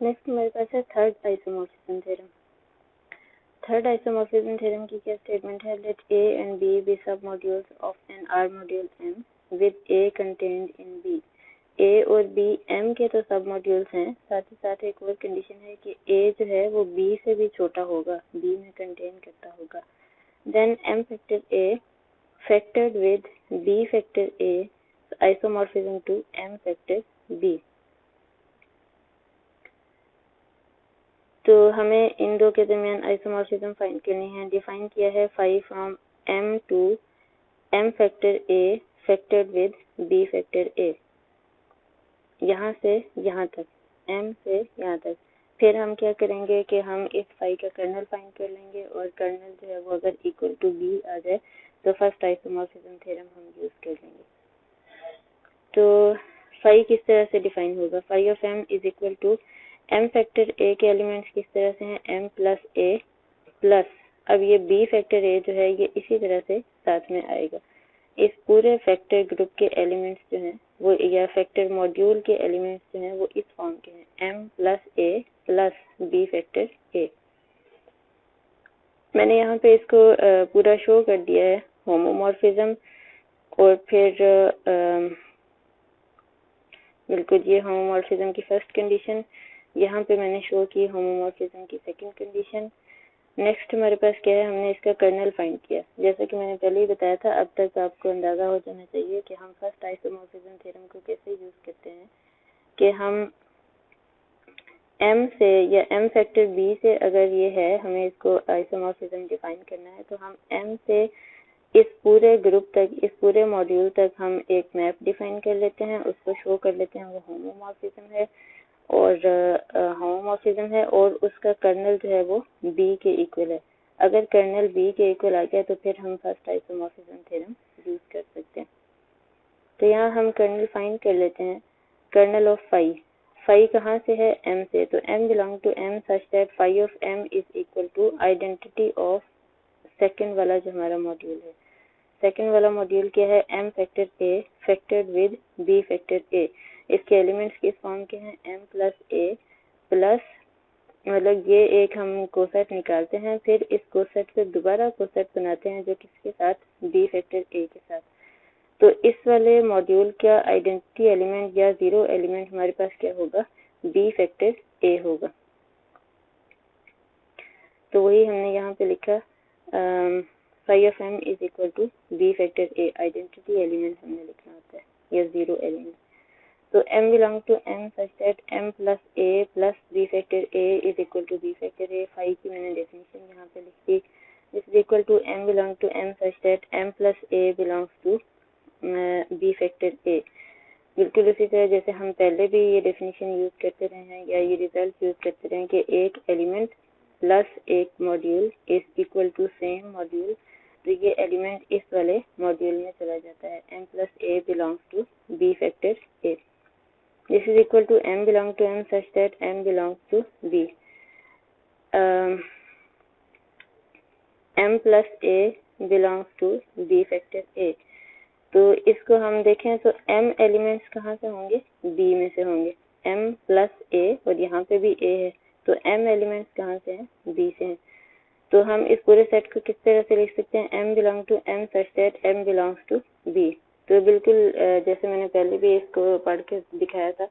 Next हमारे पास है third isomorphism theorem. Third isomorphism theorem की क्या स्टेटमेंट है? Let A and B be submodules of an R module M with A contained in B. A और B M के तो सब मॉड्यूल्स हैं, साथ ही साथ एक और कंडीशन है कि ए जो है वो बी से भी छोटा होगा, बी में कंटेन करता होगा। Then M factor A factored with B factor A isomorphism to M factor B. तो हमें इन दो के दरमियान आइसोमॉर्फिज्म फाइंड करनी है। डिफाइन किया है phi from M to M factor A factored with B factor A, यहाँ से यहाँ तक, एम से यहाँ तक। फिर हम क्या करेंगे कि हम इस फाई का कर्नल फाइंड कर लेंगे और कर्नल जो है वो अगर इक्वल टू बी आ जाए तो फर्स्ट आइसोमॉर्फिज्म थ्योरम हम यूज कर लेंगे। तो फाई किस तरह से डिफाइन होगा? Phi of M is equal to M factor A के एलिमेंट्स किस तरह से हैं? एम प्लस ए प्लस, अब ये बी फैक्टर ए जो है ये इसी तरह से साथ में आएगा। इस पूरे फैक्टर ग्रुप के एलिमेंट्स जो हैं वो, या फैक्टर मॉड्यूल के एलिमेंट्स जो हैं वो इस फॉर्म के हैं, एम प्लस ए प्लस बी फैक्टर ए। मैंने यहाँ पे इसको पूरा शो कर दिया है होमोमॉर्फिज्म, और फिर बिल्कुल ये होमोमॉर्फिज्म की फर्स्ट कंडीशन, यहाँ पे मैंने शो की होमोमॉर्फिज्म की सेकंड कंडीशन। नेक्स्ट हमारे पास क्या है? हमने इसका कर्नल फाइंड किया। जैसा कि मैंने पहले ही बताया था, अब तक आपको अंदाजा हो जाना चाहिए कि हम फर्स्ट आइसोमॉर्फिज्म थ्योरम को कैसे यूज करते हैं कि हम m से या m फैक्टर b से अगर ये है, हमें इसको आइसोमॉर्फिज्म डिफाइन करना है, तो हम m से इस पूरे ग्रुप तक, इस पूरे मॉड्यूल तक हम एक मैप डिफाइन कर लेते हैं, उसको शो कर लेते हैं वो होमोमॉर्फिज्म है और होमोमॉर्फिज्म है, और उसका कर्नल जो है वो b के इक्वल है। अगर कर्नल b के इक्वल आ गया तो फिर हम फर्स्ट आइसोमॉर्फिज्म थ्योरम यूज कर सकते हैं। तो यहाँ हम कर्नल फाइंड कर लेते हैं। कर्नल ऑफ फाई, फाई कहाँ से है? m से, तो m belong to m such that phi of m is equal to identity of second वाला जो हमारा मॉड्यूल है। सेकंड वाला मॉड्यूल क्या है? m factor a factored with b factor a। इसके एलिमेंट्स किस फॉर्म के हैं? m प्लस a प्लस, मतलब ये एक हम कोसेट निकालते हैं, फिर इस कोसेट से दोबारा कोसेट बनाते हैं जो किसके साथ? b फैक्टर a के साथ। तो इस वाले मॉड्यूल का आइडेंटिटी एलिमेंट या जीरो एलिमेंट हमारे पास क्या होगा? b फैक्टर a होगा। तो वही हमने यहाँ पे लिखा, phi of m is equal to b factor a, identity element हमने लिखना होता है या जीरो एलिमेंट। तो m belong to m such that m plus a plus b factor a is equal to b factor a। Phi की मैंने definition यहाँ पे लिख दी। Is equal to m belong to m such that m plus a belongs to b factor a। बिल्कुल उसी तरह जैसे हम पहले भी ये डेफिनेशन यूज करते रहे हैं या ये रिजल्ट यूज करते रहे कि एक एलिमेंट प्लस एक module is equal to same module, तो ये एलिमेंट इस वाले मॉड्यूल में चला जाता है। m plus a belongs to b factor a। This is equal to m belong to m such that m belongs to b। m plus a belongs to b factor a। तो इसको हम देखें तो m elements कहाँ से होंगे? b में से होंगे। m प्लस a और यहाँ पे भी a है, तो m एलिमेंट्स कहाँ से हैं? b से हैं। तो हम इस पूरे सेट को किस तरह से लिख सकते हैं? m belong to m such that m belongs to b। तो बिल्कुल जैसे मैंने पहले भी इसको पढ़ के दिखाया था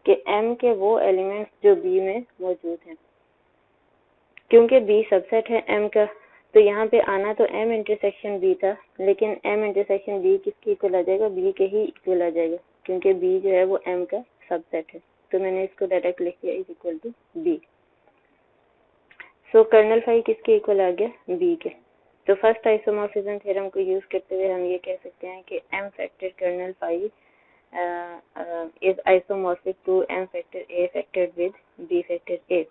कि m के वो एलिमेंट्स जो b में मौजूद हैं, क्योंकि b सबसेट है m का, तो यहाँ पे आना तो m इंटरसेक्शन b था, लेकिन m इंटरसेक्शन b किसके इक्वल आ जाएगा? b के ही इक्वल आ जाएगा, क्योंकि b जो है वो m का सबसेट है। तो मैंने इसको डायरेक्ट लिख दिया is equal to b। So kernel phi किसके इक्वल आ गया? b के। तो फर्स्ट आइसोमॉर्फिज्म थ्योरम को यूज करते हुए हम ये कह सकते हैं कि m factor kernel phi is isomorphic to m factor a factored with b factor a।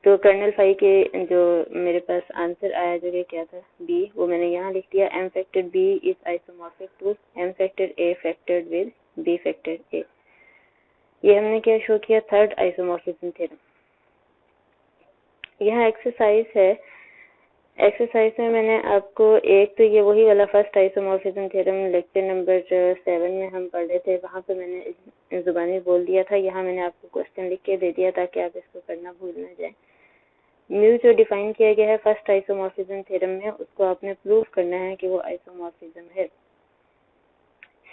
तो कर्नल फाई के जो मेरे पास आंसर आया जो कि क्या था? b, वो मैंने यहाँ लिख दिया, m factor b is isomorphic to m factor a factored with b factor a। ये हमने क्या शो किया? Third isomorphism theorem. यहाँ एक्सरसाइज है एक्सरसाइज में मैंने आपको एक तो ये वही वाला first isomorphism theorem lecture number 7 में हम पढ़ रहे थे, वहाँ पे मैंने जुबानी बोल दिया था। यहाँ मैंने आपको क्वेश्चन लिख के दे दिया ताकि आप इसको करना भूल ना जाए। म्यू जो डिफाइन किया गया है फर्स्ट आइसोमॉर्फिज्म थ्योरम में, उसको आपने प्रूव करना है कि वो आइसोमॉर्फिज्म है।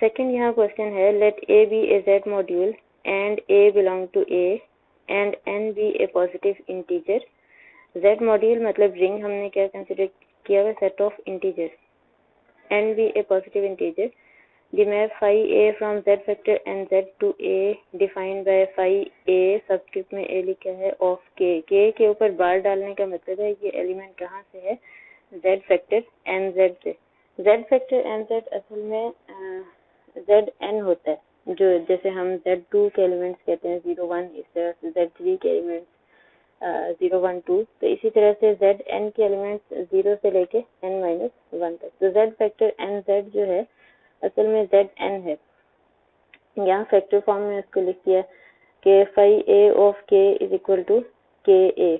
सेकंड यहाँ क्वेश्चन है, let A be a Z module and A belong to A and N be a positive integer. Z module मतलब रिंग हमने क्या कंसिडर किया हुआ, सेट ऑफ इंटीजर, n भी a positive integer. The map phi a from z factor n z to a defined by phi a, subscript में a लिखा है, of k। k के ऊपर बार डालने का मतलब है ये एलिमेंट कहाँ से है, z फैक्टर n z से। z फैक्टर n z असल में z n होता है, जो जैसे हम z2 के एलिमेंट्स कहते हैं 0 1, इस तरह से z3 के एलिमेंट्स 0 1 2, तो इसी तरह से z n के एलिमेंट्स 0 से लेके n-1 तक। तो z फैक्टर n z जो है असल में z n है। यहाँ फैक्टर फॉर्म में इसको लिख दिया कि phi a of k is equal to k a,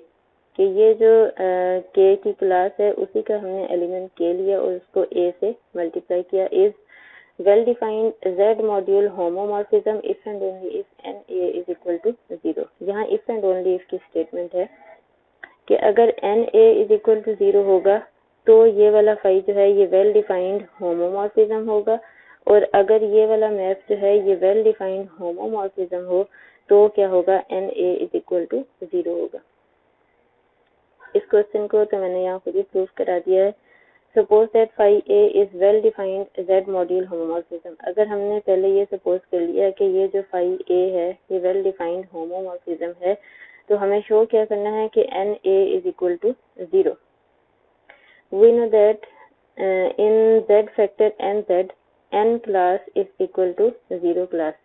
कि ये जो k की क्लास है उसी का हमने एलिमेंट k लिया और उसको a से मल्टीप्लाई किया। Is well defined Z module homomorphism if and only if NA is equal to 0। यहाँ if and only if की स्टेटमेंट है कि अगर NA is equal to 0 होगा तो ये वाला phi जो है ये well defined homomorphism होगा, और अगर ये वाला मैप जो है ये well defined homomorphism हो तो क्या होगा, NA is equal to 0 होगा। इस क्वेश्चन को तो मैंने यहाँ खुद ही प्रूव करा दिया है। Suppose that phi a is well defined Z module homomorphism। अगर हमने पहले ये सपोज कर लिया कि ये जो phi a है ये well defined homomorphism है, तो हमें शो क्या करना है कि NA is equal to 0। We know that in Z factor NZ n class is equal to 0 class।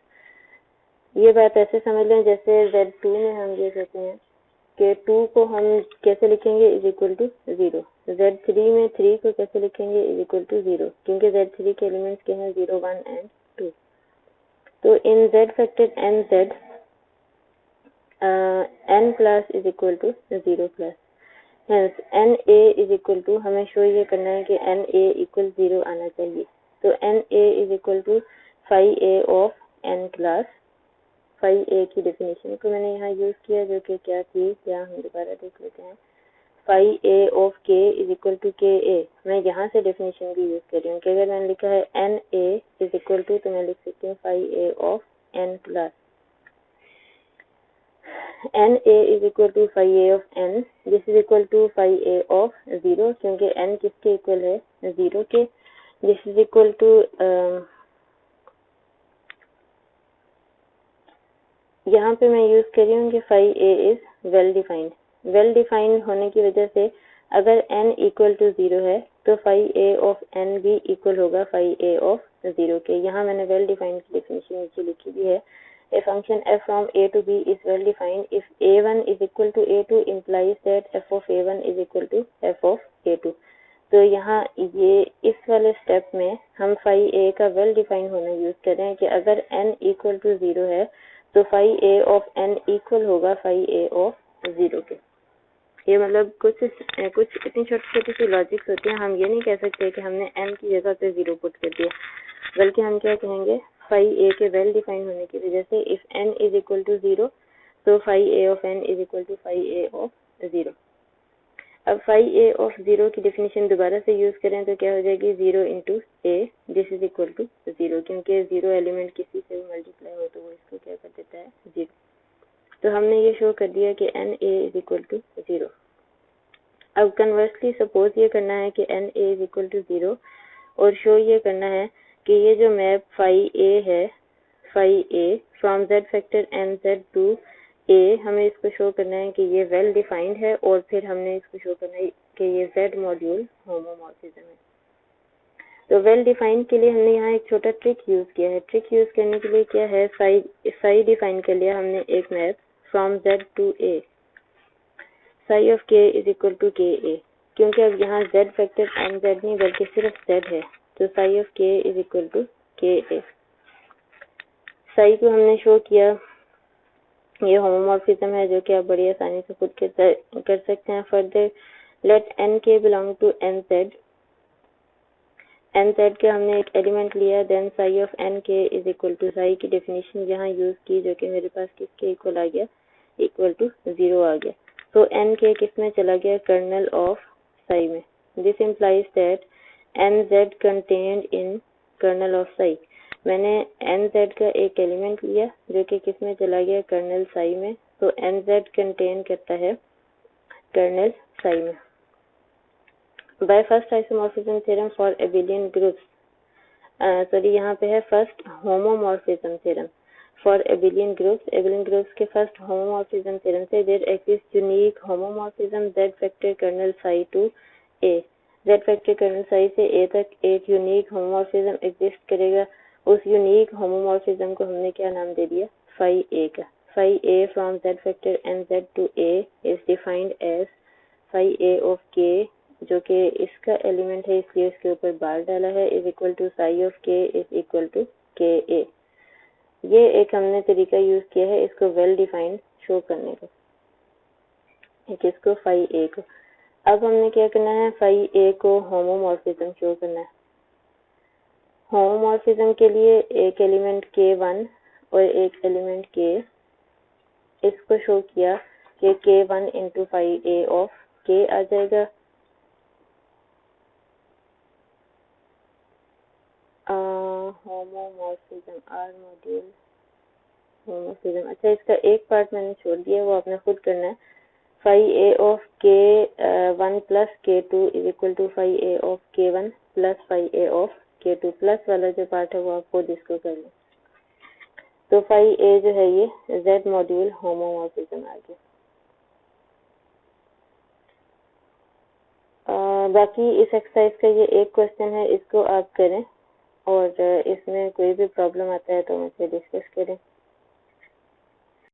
ये बात ऐसे समझ लें जैसे Z2 में हम ये कहते हैं कि 2 को हम कैसे लिखेंगे, इज इक्वल टू 0। Z3 में 3 को कैसे लिखेंगे, इज इक्वल टू 0, क्योंकि Z3 के एलिमेंट्स के हैं 0 1 एंड 2। तो इन Z factor NZ n class is equal to 0 class. Hence NA is equal to, हमें शो ये करना है कि NA इक्वल 0 आना चाहिए। तो NA is equal to phi a of n class. phi a की डेफिनेशन को मैंने यहाँ यूज किया जो कि क्या थी, यहाँ हम दोबारा देख लेते हैं। phi a of k is equal to k a। मैं यहाँ से डेफिनेशन भी यूज कर रही हूँ कि अगर मैंने लिखा है n a is equal to, तो मैं लिख सकती हूँ phi a of n class. n a is equal to phi a of n, this is equal to phi a of 0, क्योंकि n किसके इक्वल है, 0 के। दिस इज इक्वल टू, यहाँ पे मैं यूज कर रही हूँ कि phi a is well defined. Well defined होने की वजह से अगर n इक्वल टू 0 है तो phi a ऑफ n भी इक्वल होगा phi a ऑफ 0 के। यहाँ मैंने वेल डिफाइंड की डेफिनेशन नीचे लिखी भी है। A function f from a to b is well defined if a1 is equal to a2 implies that f of a1 is equal to f of a2। तो यहाँ ये इस वाले स्टेप में हम phi a का वेल डिफाइंड होना use कर रहे हैं कि अगर n इक्वल टू 0 है तो phi a of n equal होगा phi a ऑफ 0 के। ये मतलब कुछ इतनी छोटी छोटी सी लॉजिक्स होती हैं। हम ये नहीं कह सकते कि हमने n की जगह पे 0 पुट कर दिया, बल्कि हम क्या कहेंगे, phi a के वेल डिफाइंड होने की वजह से if n is equal to 0 तो phi a of n is equal to phi a of 0। अब phi a ऑफ 0 की डेफिनेशन दोबारा से यूज करें तो क्या हो जाएगी, 0 into a, this is equal to 0, क्योंकि 0 एलिमेंट किसी से भी मल्टीप्लाई हो तो वो इसको क्या कर देता है, 0। तो हमने ये शो कर दिया कि n a is equal to 0। अब कन्वर्सली सपोज ये करना है कि n a is equal to 0 और शो ये करना है कि ये जो मैप phi a है, phi a from z factor nz to a, हमें इसको शो करना है कि ये वेल डिफाइंड है, और फिर हमने इसको शो करना है कि ये z मॉड्यूल होमोमॉर्फिज्म है। तो वेल डिफाइंड के लिए हमने यहाँ एक छोटा ट्रिक यूज किया है। ट्रिक यूज करने के लिए क्या है, phi डिफाइन कर लिया हमने एक map from z to a, psi of k is equal to k a, क्योंकि अब यहाँ z फैक्टर nz नहीं बल्कि सिर्फ z है, तो psi of k is equal to k a। psi को हमने शो किया, ये होमोमॉर्फिज्म है जो कि आप बड़ी आसानी से खुद कर सकते हैं। फर्दर लेट एन के बिलोंग टू एन जेड के हमने एक एलिमेंट लिया, देन साई ऑफ एन के इज इक्वल टू, साई की डेफिनेशन यहाँ यूज की जो कि मेरे पास किसके इक्वल आ गया, इक्वल टू 0 आ गया। तो एन के किस में चला गया, कर्नल ऑफ साई में। This implies that N Z contained in kernel of psi. मैंने एन जेड का एक एलिमेंट लिया जो कि किस में चला गया, कर्नल साई में। तो एन जेड कंटेन करता है कर्नल साई में। By first isomorphism theorem for abelian groups, sorry यहाँ पे है first homomorphism theorem for abelian groups के फर्स्ट होमोमॉर्फिज्म थ्योरम से there exist unique homomorphism Z factor kernel psi to A. Z factor kernel psi से A तक एक unique homomorphism exist करेगा। उस यूनिक होमोमॉर्फिज्म को हमने क्या नाम दे दिया, फाई ए का। Phi A from Z factor N Z to A is defined as phi A of K, जो कि इसका एलिमेंट है इसलिए इसके ऊपर बार डाला है, is equal to psi of K is equal to K A. ये एक हमने तरीका यूज किया है इसको वेल डिफाइंड शो करने का, किसको, फाई ए को। अब हमने क्या करना है, फाई ए को होमोमॉर्फिज्म शो करना है। होमोमॉर्फिज्म के लिए एक एलिमेंट K1 और एक एलिमेंट K, इसको शो किया कि K1 into phi A of K आ जाएगा। होमोमॉर्फिज्म आर मॉड्यूल होमोमॉर्फिज्म, अच्छा इसका एक पार्ट मैंने छोड़ दिया, वो आपने खुद करना है। Phi A of K1 plus K2 is equal to phi A of K1 plus phi A of K2, plus वाला जो पार्ट है वो आप खुद इसको कर लें। तो फाई ए जो है ये Z मॉड्यूल होमोमॉर्फिज्म आ गया। बाकी इस एक्सरसाइज का ये एक क्वेश्चन है, इसको आप करें और इसमें कोई भी प्रॉब्लम आता है तो मुझसे डिस्कस करें।